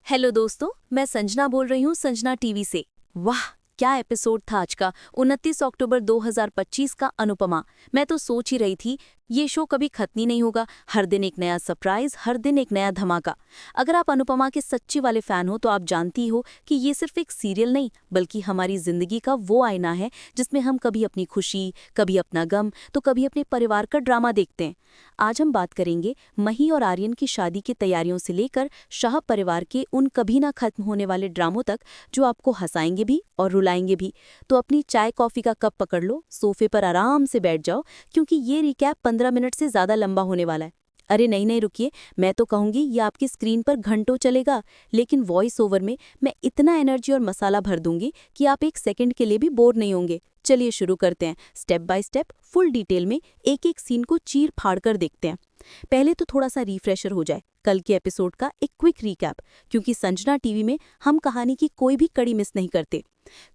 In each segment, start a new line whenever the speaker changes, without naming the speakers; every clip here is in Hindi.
हेलो दोस्तों, मैं संजना बोल रही हूँ संजना टीवी से। वाह, क्या एपिसोड था आज का 29 अक्टूबर 2025 का अनुपमा। मैं तो सोच ही रही थी ये शो कभी खत्म ही नहीं होगा। हर दिन एक नया सरप्राइज, हर दिन एक नया धमाका। अगर आप अनुपमा के सच्चे वाले फैन हो तो आप जानती हो कि ये सिर्फ एक सीरियल नहीं बल्कि हमारी जिंदगी का वो आईना है जिसमें हम कभी अपनी खुशी, कभी अपना गम तो कभी अपने परिवार का ड्रामा देखते हैं। आज हम बात करेंगे मही और आर्यन की शादी की तैयारियों से लेकर शाह परिवार के उन कभी ना खत्म होने वाले ड्रामों तक जो आपको हंसाएंगे भी और रुलाएंगे भी। तो अपनी चाय कॉफी का कप पकड़ लो, सोफे पर आराम से बैठ जाओ, क्योंकि ये रिकैप 15 मिनट से ज्यादा लंबा होने वाला है। अरे नहीं नहीं रुकिए, मैं तो कहूंगी ये आपकी स्क्रीन पर घंटों चलेगा, लेकिन वॉइस ओवर में मैं इतना एनर्जी और मसाला भर दूंगी कि आप एक सेकंड के लिए भी बोर नहीं होंगे। चलिए शुरू करते हैं। Step by step full detail में एक एक सीन को चीर फाड़ कर देखते हैं। पहले तो थोड़ा सा रिफ्रेशर हो जाए कल के एपिसोड का एक क्विक रिकैप, क्योंकि संजना टीवी में हम कहानी की कोई भी कड़ी मिस नहीं करते।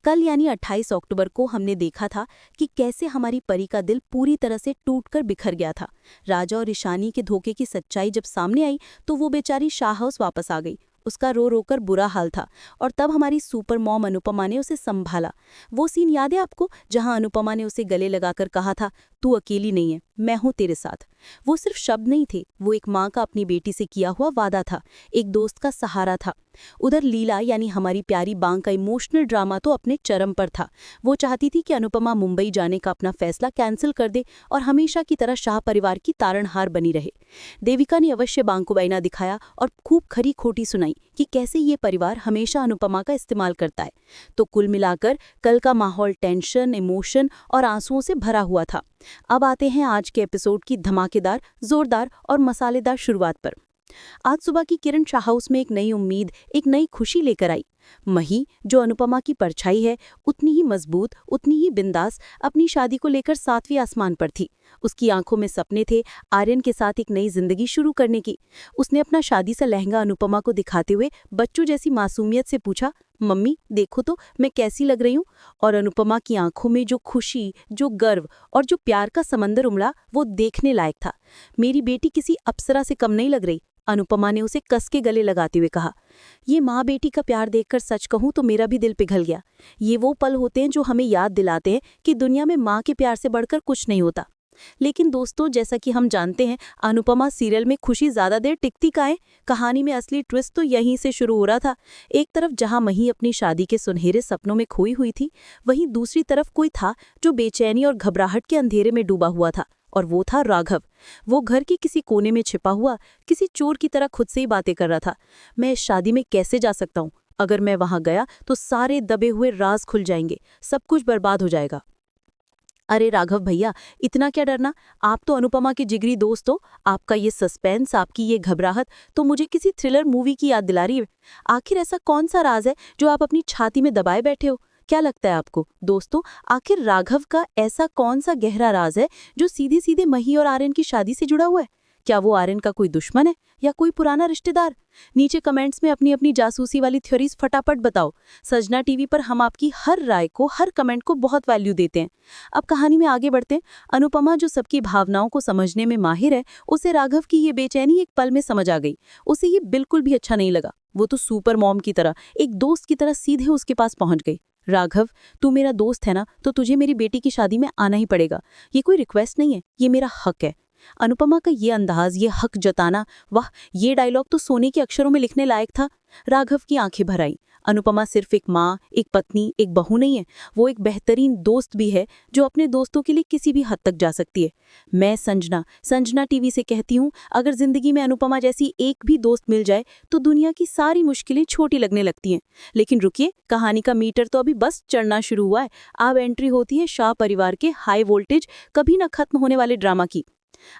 कल यानी 28 अक्टूबर को हमने देखा था कि कैसे हमारी परी का दिल पूरी तरह से टूटकर बिखर गया था। राजा और ईशानी के धोखे की सच्चाई जब सामने आई तो वो बेचारी शाह हाउस वापस आ गई। उसका रो रोकर बुरा हाल था और तब हमारी सुपर मॉम अनुपमा ने उसे संभाला। वो सीन याद है आपको, जहां अनुपमा ने उसे गले लगाकर कहा था, तू अकेली नहीं है, मैं हूं तेरे साथ। वो सिर्फ शब्द नहीं थे, वो एक माँ का अपनी बेटी से किया हुआ वादा था, एक दोस्त का सहारा था। उधर लीला यानी हमारी प्यारी बांग का इमोशनल ड्रामा तो अपने चरम पर था। वो चाहती थी कि अनुपमा मुंबई जाने का अपना फैसला कैंसिल कर दे और हमेशा की तरह शाह परिवार की तारणहार बनी रहे। देविका ने अवश्य बांग को बैना दिखाया और खूब खरी खोटी सुनाई कि कैसे ये परिवार हमेशा अनुपमा का इस्तेमाल करता है। तो कुल मिलाकर कल का माहौल टेंशन, इमोशन और आंसुओं से भरा हुआ था। अब आते हैं आज के एपिसोड की धमाकेदार, जोरदार और मसालेदार शुरुआत पर। आज सुबह की किरण शाह हाउस में एक नई उम्मीद, एक नई खुशी लेकर आई। मही, जो अनुपमा की परछाई है, उतनी ही मजबूत, उतनी ही बिंदास, अपनी शादी को लेकर 7वें आसमान पर थी। उसकी आंखों में सपने थे आर्यन के साथ एक नई जिंदगी शुरू करने की। उसने अपना शादी सा लहंगा अनुपमा को दिखाते हुए बच्चों जैसी मासूमियत से पूछा, मम्मी देखो तो मैं कैसी लग रही हूँ। और अनुपमा की आंखों में जो खुशी, जो गर्व और जो प्यार का समंदर उमड़ा, वो देखने लायक था। मेरी बेटी किसी अप्सरा से कम नहीं लग रही, अनुपमा ने उसे कस के गले लगाते हुए कहा। ये माँ बेटी का प्यार देखकर सच कहूँ तो मेरा भी दिल पिघल गया। ये वो पल होते हैं जो हमें याद दिलाते हैं कि दुनिया में माँ के प्यार से बढ़कर कुछ नहीं होता। लेकिन दोस्तों, जैसा कि हम जानते हैं, अनुपमा सीरियल में खुशी ज्यादा देर टिकती का है। कहानी में असली ट्विस्ट तो यहीं से शुरू हो रहा था। एक तरफ जहां मही अपनी शादी के सुनहरे सपनों में खोई हुई थी, वहीं दूसरी तरफ कोई था जो बेचैनी और घबराहट के अंधेरे में डूबा हुआ था, और वो था राघव। वो घर के किसी कोने में छिपा हुआ किसी चोर की तरह खुद से ही बातें कर रहा था। मैं इस शादी में कैसे जा सकता हूँ? अगर मैं वहां गया तो सारे दबे हुए राज खुल जाएंगे, सब कुछ बर्बाद हो जाएगा। अरे राघव भैया, इतना क्या डरना? आप तो अनुपमा के जिगरी दोस्त हो। आपका ये सस्पेंस, आपकी ये घबराहट तो मुझे किसी थ्रिलर मूवी की याद दिला रही है। आखिर ऐसा कौन सा राज है जो आप अपनी छाती में दबाए बैठे हो? क्या लगता है आपको दोस्तों, आखिर राघव का ऐसा कौन सा गहरा राज है जो सीधे सीधे मही और आर्यन की शादी से जुड़ा हुआ है? क्या वो आर्यन का कोई दुश्मन है या कोई पुराना रिश्तेदार? नीचे कमेंट्स में अपनी अपनी जासूसी वाली थ्योरीज फटाफट बताओ। सजना टीवी पर हम आपकी हर राय को, हर कमेंट को बहुत वैल्यू देते हैं। अब कहानी में आगे बढ़ते हैं। अनुपमा, जो सबकी भावनाओं को समझने में माहिर है, उसे राघव की ये बेचैनी एक पल में समझ आ गई। उसे ये बिल्कुल भी अच्छा नहीं लगा। वो तो सुपर मॉम की तरह, एक दोस्त की तरह सीधे उसके पास पहुंच गई। राघव, तू मेरा दोस्त है ना, तो तुझे मेरी बेटी की शादी में आना ही पड़ेगा। ये कोई रिक्वेस्ट नहीं है, ये मेरा हक है। अनुपमा का ये अंदाज, ये हक जताना, वाह, ये डायलॉग तो सोने के अक्षरों में लिखने लायक था। राघव की आंखें भर आईं। अनुपमा सिर्फ एक माँ, एक पत्नी, एक बहू नहीं है, वो एक बेहतरीन दोस्त भी है जो अपने दोस्तों के लिए किसी भी हद तक जा सकती है। मैं संजना टीवी से कहती हूँ, अगर जिंदगी में अनुपमा जैसी एक भी दोस्त मिल जाए तो दुनिया की सारी मुश्किलें छोटी लगने लगती हैं। लेकिन रुकिए, कहानी का मीटर तो अभी बस चढ़ना शुरू हुआ है। अब एंट्री होती है शाह परिवार के हाई वोल्टेज, कभी न खत्म होने वाले ड्रामा की।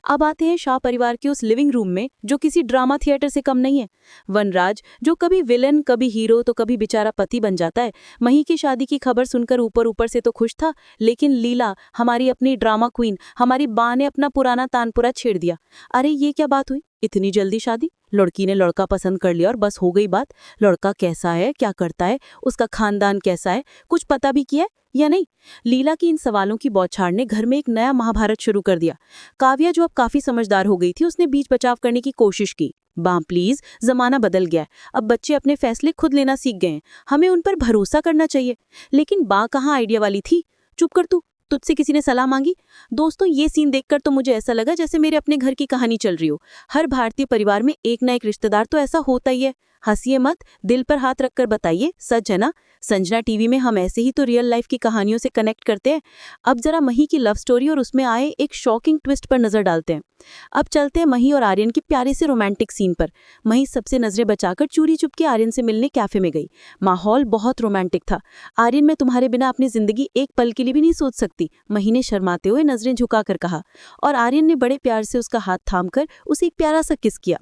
अब आते हैं शाह परिवार के उस लिविंग रूम में जो किसी ड्रामा थिएटर से कम नहीं है। वनराज, जो कभी विलन, कभी हीरो तो कभी बेचारा पति बन जाता है। मही की शादी की खबर सुनकर ऊपर ऊपर से तो खुश था, लेकिन लीला, हमारी अपनी ड्रामा क्वीन, हमारी बा ने अपना पुराना तानपुरा छेड़ दिया। अरे ये क्या बात हुई, इतनी जल्दी शादी?
लड़की ने लड़का पसंद कर लिया और बस हो गई बात। लड़का कैसा है, क्या करता है, उसका खानदान कैसा है, कुछ पता भी किया है या नहीं? लीला की इन सवालों की बौछार ने घर में एक नया महाभारत शुरू कर दिया। काव्या, जो अब काफी समझदार हो गई थी, उसने बीच बचाव करने की कोशिश की। बाँ प्लीज, जमाना बदल गया है, अब बच्चे अपने फैसले खुद लेना सीख गए हैं, हमें उन पर भरोसा करना चाहिए। लेकिन बाँ कहाँ आइडिया वाली थी। चुप कर तू, तुझसे किसी ने सलाह मांगी? दोस्तों, ये सीन देखकर तो मुझे ऐसा लगा जैसे मेरे अपने घर की कहानी चल रही हो। हर भारतीय परिवार में एक ना एक रिश्तेदार तो ऐसा होता ही है। हंसिए मत, दिल पर हाथ रखकर बताइए, सच है ना? संजना टीवी में हम ऐसे ही तो रियल लाइफ की कहानियों से कनेक्ट करते हैं। अब जरा मही की लव स्टोरी और उसमें आए एक शॉकिंग ट्विस्ट पर नजर डालते हैं। अब चलते हैं मही और आर्यन के प्यारे से रोमांटिक सीन पर। मही सबसे नजरें बचाकर चोरी चुपके आर्यन से मिलने कैफे में गई। माहौल बहुत रोमांटिक था। आर्यन, मैं तुम्हारे बिना अपनी जिंदगी एक पल के लिए भी नहीं सोच सकती, मही ने शर्माते हुए नजरें झुकाकर कहा, और आर्यन ने बड़े प्यार से उसका हाथ थामकर उसे एक प्यारा सा किस किया।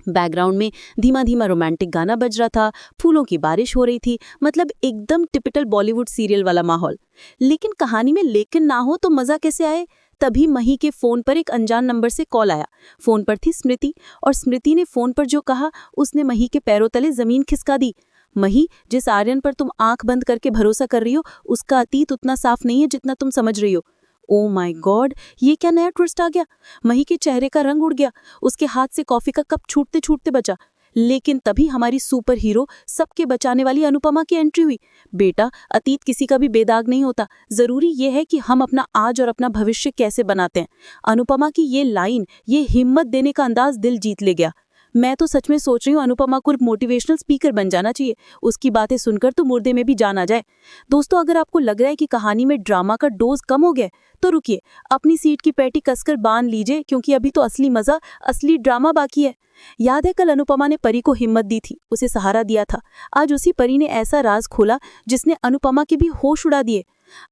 बैकग्राउंड में धीमा धीमा रोमांटिक गाना बज रहा था, फूलों की बारिश हो रही थी, मतलब एकदम टिपिकल बॉलीवुड सीरियल वाला माहौल। लेकिन कहानी में लेकिन ना हो तो मजा कैसे आए? तभी मही के फोन पर एक अनजान नंबर से कॉल आया। फोन पर थी स्मृति, और स्मृति ने फोन पर जो कहा उसने मही के पैरों तले जमीन खिसका दी। मही, जिस आर्यन पर तुम आंख बंद करके भरोसा कर रही हो, उसका अतीत उतना साफ नहीं है जितना तुम समझ रही हो। ओ माय गॉड, ये क्या नया ट्विस्ट आ गया? मही के चेहरे का रंग उड़ गया, उसके हाथ से कॉफी का कप छूटते छूटते बचा। लेकिन तभी हमारी सुपर हीरो, सबके बचाने वाली अनुपमा की एंट्री हुई। बेटा, अतीत किसी का भी बेदाग नहीं होता, जरूरी ये है कि हम अपना आज और अपना भविष्य कैसे बनाते हैं। अनुपमा की ये लाइन, ये हिम्मत देने का अंदाज दिल जीत ले गया। मैं तो सच में सोच रही हूँ अनुपमा को मोटिवेशनल स्पीकर बन जाना चाहिए, उसकी बातें सुनकर तो मुर्दे में भी जान आ जाए। दोस्तों, अगर आपको लग रहा है कि कहानी में ड्रामा का डोज कम हो गया तो रुकिए, अपनी सीट की पेटी कसकर बांध लीजिए, क्योंकि अभी तो असली मजा, असली ड्रामा बाकी है। याद है कल अनुपमा ने परी को हिम्मत दी थी, उसे सहारा दिया था। आज उसी परी ने ऐसा राज खोला जिसने अनुपमा के भी होश उड़ा दिए।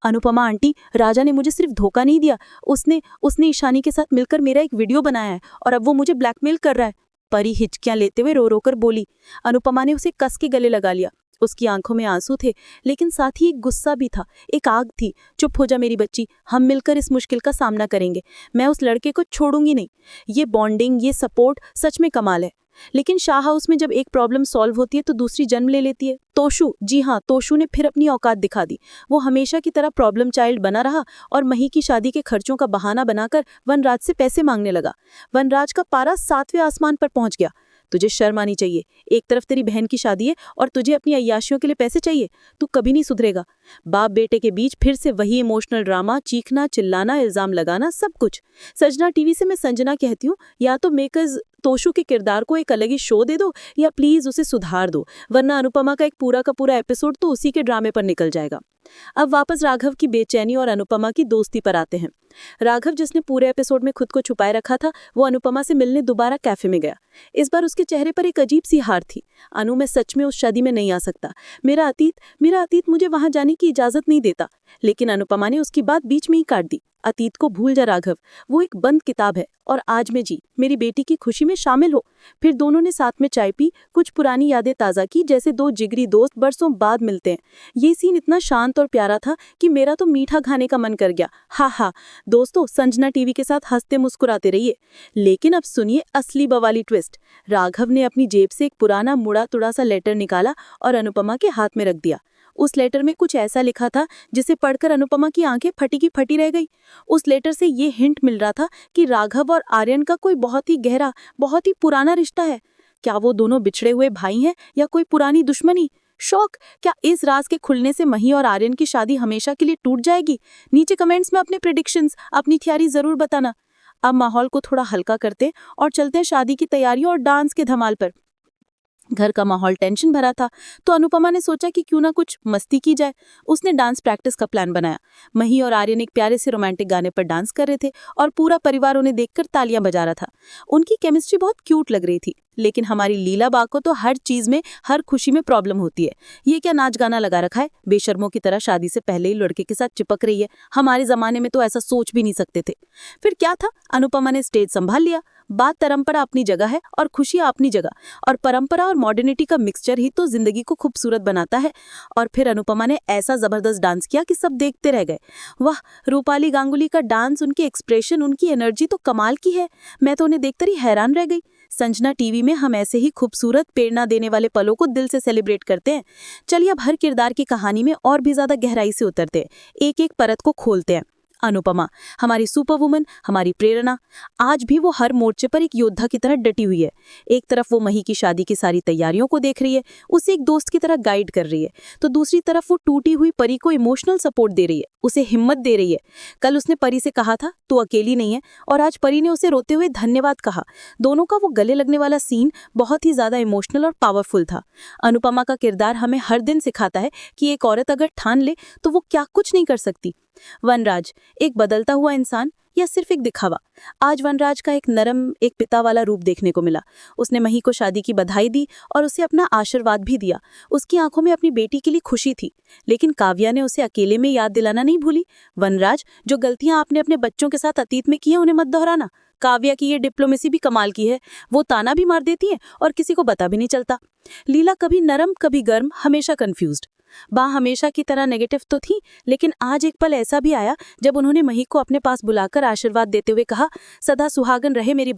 अनुपमा आंटी, राजा ने मुझे सिर्फ धोखा नहीं दिया, उसने ईशानी के साथ मिलकर मेरा एक वीडियो बनाया है और अब वो मुझे ब्लैकमेल कर रहा है। परी हिचकियां लेते हुए रो रो कर बोली। अनुपमा ने उसे कस के गले लगा लिया। उसकी आंखों में आंसू थे, लेकिन साथ ही एक गुस्सा भी था, एक आग थी। चुप हो जा मेरी बच्ची, हम मिलकर इस मुश्किल का सामना करेंगे। मैं उस लड़के को छोड़ूंगी नहीं। ये बॉन्डिंग, ये सपोर्ट सच में कमाल है। लेकिन शाह हाउस में जब एक प्रॉब्लम सॉल्व होती है तो दूसरी जन्म ले लेती है। तोशु, जी हाँ, तोशु ने फिर अपनी औकात दिखा दी। वो हमेशा की तरह प्रॉब्लम चाइल्ड बना रहा और मही की शादी के खर्चों का बहाना बनाकर वनराज से पैसे मांगने लगा। वनराज का पारा 7वें आसमान पर पहुंच गया। तुझे शर्म आनी चाहिए, एक तरफ तेरी बहन की शादी है और तुझे अपनी अय्याशियों के लिए पैसे चाहिए। तू कभी नहीं सुधरेगा। बाप बेटे के बीच फिर से वही इमोशनल ड्रामा, चीखना, चिल्लाना, इल्जाम लगाना, सब कुछ। संजना टीवी से मैं संजना कहती हूँ, या तो मेकर्स तोशु के किरदार को एक अलग ही शो दे दो, या प्लीज उसे सुधार दो, वरना अनुपमा का एक पूरा का पूरा एपिसोड तो उसी के ड्रामे पर निकल जाएगा। अब वापस राघव की बेचैनी और अनुपमा की दोस्ती पर आते हैं। राघव, जिसने पूरे एपिसोड में खुद को छुपाए रखा था, वो अनुपमा से मिलने दोबारा कैफे में गया। इस बार उसके चेहरे पर एक अजीब सी हार थी। अनु, मैं सच में उस शादी में नहीं आ सकता। मेरा अतीत मुझे वहां जाने की इजाजत नहीं देता। लेकिन अनुपमा ने उसकी बात बीच में ही काट दी। अतीत को भूल जा राघव, वो एक बंद किताब है और आज में जी, मेरी बेटी की खुशी में शामिल हो। फिर दोनों ने साथ में चाय पी, कुछ पुरानी यादें ताज़ा की, जैसे दो जिगरी दोस्त बरसों बाद मिलते हैं। ये सीन इतना शांत और प्यारा था कि मेरा तो मीठा खाने का मन कर गया। हा हा। दोस्तों, संजना टीवी के साथ हंसते मुस्कुराते रहिए। लेकिन अब सुनिए असली बवाली ट्विस्ट। राघव ने अपनी जेब से एक पुराना मुड़ा तुड़ा सा लेटर निकाला और अनुपमा के हाथ में रख दिया। उस लेटर में कुछ ऐसा लिखा था जिसे पढ़कर अनुपमा की आंखें फटी की फटी रह गई। उस लेटर से ये हिंट मिल रहा था कि राघव और आर्यन का कोई बहुत ही गहरा, बहुत ही पुराना रिश्ता है। क्या वो दोनों बिछड़े हुए भाई हैं या कोई पुरानी दुश्मनी? शौक, क्या इस राज के खुलने से मही और आर्यन की शादी हमेशा के लिए टूट जाएगी? नीचे कमेंट्स में अपने प्रेडिक्शंस, अपनी थियरी जरूर बताना। अब माहौल को थोड़ा हल्का करते और चलते हैं शादी की तैयारियों और डांस के धमाल पर। घर का माहौल टेंशन भरा था, तो अनुपमा ने सोचा कि क्यों ना कुछ मस्ती की जाए। उसने डांस प्रैक्टिस का प्लान बनाया। मही और आर्यन एक प्यारे से रोमांटिक गाने पर डांस कर रहे थे और पूरा परिवार उन्हें देखकर तालियां बजा रहा था। उनकी केमिस्ट्री बहुत क्यूट लग रही थी। लेकिन हमारी लीला बा को तो हर चीज में, हर खुशी में प्रॉब्लम होती है। ये क्या नाच गाना लगा रखा है? बेशर्मों की तरह शादी से पहले ही लड़के के साथ चिपक रही है। हमारे जमाने में तो ऐसा सोच भी नहीं सकते थे। फिर क्या था, अनुपमा ने स्टेज संभाल लिया। बात परंपरा अपनी जगह है और खुशियां अपनी जगह, और परंपरा और मॉडर्निटी का मिक्सचर ही तो जिंदगी को खूबसूरत बनाता है। और फिर अनुपमा ने ऐसा जबरदस्त डांस किया कि सब देखते रह गए। वाह, रूपाली गांगुली का डांस, उनकी एक्सप्रेशन, उनकी एनर्जी तो कमाल की है। मैं तो उन्हें देखकर ही हैरान रह गई। संजना टीवी में हम ऐसे ही खूबसूरत प्रेरणा देने वाले पलों को दिल से सेलिब्रेट करते हैं। चलिए अब हर किरदार की कहानी में और भी ज्यादा गहराई से उतरते हैं, एक एक परत को खोलते हैं। अनुपमा, हमारी सुपर वुमन, हमारी प्रेरणा। आज भी वो हर मोर्चे पर एक योद्धा की तरह डटी हुई है। एक तरफ वो मही की शादी की सारी तैयारियों को देख रही है, उसे एक दोस्त की तरह गाइड कर रही है, तो दूसरी तरफ वो टूटी हुई परी को इमोशनल सपोर्ट दे रही है, उसे हिम्मत दे रही है। कल उसने परी से कहा था तू अकेली नहीं है, और आज परी ने उसे रोते हुए धन्यवाद कहा। दोनों का वो गले लगने वाला सीन बहुत ही ज्यादा इमोशनल और पावरफुल था। अनुपमा का किरदार हमें हर दिन सिखाता है कि एक औरत अगर ठान ले तो वो क्या कुछ नहीं कर सकती। वनराज, एक बदलता हुआ इंसान या सिर्फ एक दिखावा? आज वनराज का एक नरम, एक पिता वाला रूप देखने को मिला। उसने मही को शादी की बधाई दी और उसे अपना आशीर्वाद भी दिया। उसकी आंखों में अपनी बेटी के लिए खुशी थी, लेकिन काव्या ने उसे अकेले में याद दिलाना नहीं भूली। वनराज, जो गलतियां आपने अपने बच्चों के साथ अतीत में की हैं उन्हें मत दोहराना। काव्या की ये डिप्लोमेसी भी कमाल की है, वो ताना भी मार देती है और किसी को पता भी नहीं चलता। लीला कभी नरम कभी गर्म, हमेशा कंफ्यूज्ड। बा हमेशा की तरह नेगेटिव तो थी, लेकिन आज एक पल ऐसा भी आया जब उन्होंने मही को अपने पास बुलाकर आशीर्वाद देते हुए कहा, सदा सुहागन रहे मेरी